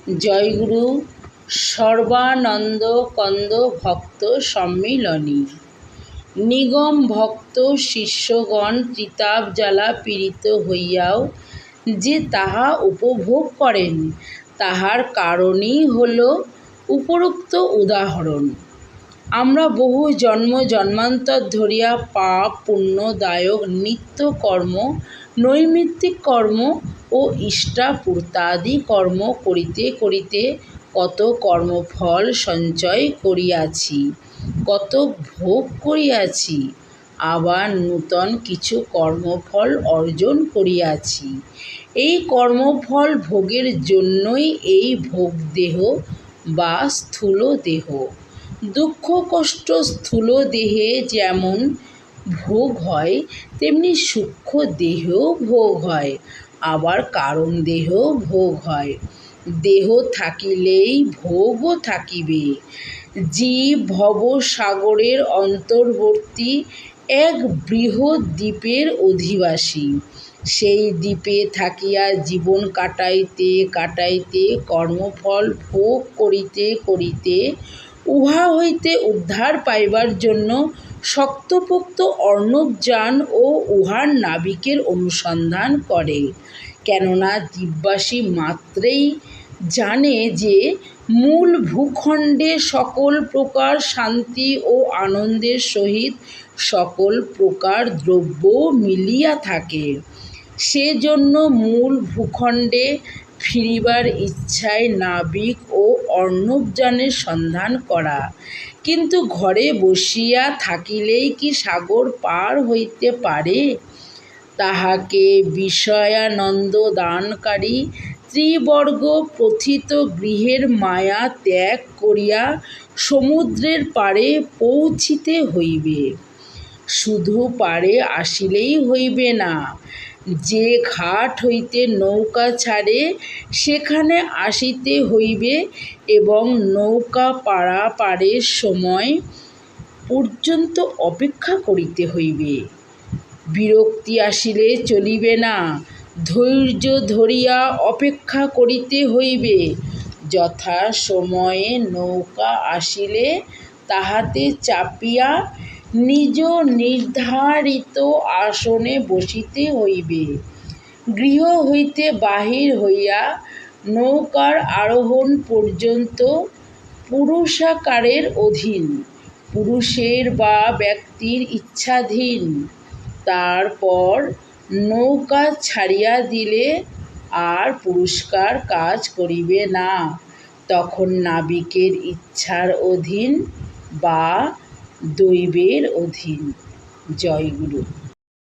জয়গুরু সর্বানন্দ কন্দ ভক্ত সম্মিলনী। নিগম ভক্ত শিষ্যগণ ত্রিতাপ জ্বালা পীড়িত হইয়াও যে তাহা উপভোগ করেন, তাহার কারণই হল উপরোক্ত উদাহরণ। আমরা বহু জন্ম জন্মান্তর ধরিয়া পাপ পুণ্যদায়ক নিত্য কর্ম, নৈমিত্তিক কর্ম ও ইষ্টাপূর্তাদি কর্ম করিতে করিতে কত কর্মফল সঞ্চয় করিয়াছি, কত ভোগ করিয়াছি, আবার নূতন কিছু কর্মফল অর্জন করিয়াছি। এই কর্মফল ভোগের জন্যই এই ভোগদেহ বা স্থূল দেহ। দুঃখ কষ্ট স্থূল দেহে যেমন ভোগ হয়, তেমনি সূক্ষ্ম দেহেও ভোগ হয়, আবার কারণ দেহেও ভোগ হয়। দেহ থাকিলেই ভোগও থাকিবে। জীব ভবসাগরের অন্তর্বর্তী এক বৃহৎ দ্বীপের অধিবাসী। সেই দ্বীপে থাকিয়া জীবন কাটাইতে কাটাইতে কর্মফল ভোগ করিতে করিতে উহা হইতে উদ্ধার পাইবার জন্য শক্তপোক্ত অর্ণবযান ও উহার নাবিকের অনুসন্ধান করে। কেননা দ্বীপবাসী মাত্রেই জানে যে মূল ভূখণ্ডে সকল প্রকার শান্তি ও আনন্দের সহিত সকল প্রকার দ্রব্য মিলিয়া থাকে। সেজন্য মূল ভূখণ্ডে ফিরিবার ইচ্ছায় নাবিক ও অর্ণবযানের সন্ধান করা। কিন্তু ঘরে বসিয়া থাকিলেই কি সাগর পার হইতে পারে? তাহাকে বিষয়ানন্দ দানকারী ত্রিবর্গ প্রথিত গৃহের মায়া ত্যাগ করিয়া সমুদ্রের পারে পৌঁছিতে হইবে। শুধু পারে আসিলেই হইবে না, যে ঘাট হইতে নৌকা ছাড়ে সেখানে আসিতে হইবে এবং নৌকা পারাপারের সময় পর্যন্ত অপেক্ষা করিতে হইবে। বিরক্তি আসিলে চলিবে না, ধৈর্য ধরিয়া অপেক্ষা করিতে হইবে। যথা সময়ে নৌকা আসিলে তাহাতে চাপিয়া নিজ নির্ধারিত আসনে বসিতে হইবে। গৃহ হইতে বাহির হইয়া নৌকার আরোহণ পর্যন্ত পুরুষাকারের অধীন, পুরুষের বা ব্যক্তির ইচ্ছাধীন। তারপর নৌকা ছাড়িয়া দিলে আর পুরুষকার কাজ করিবে না, তখন নাবিকের ইচ্ছার অধীন বা দৈবের অধীন। জয়গুরু।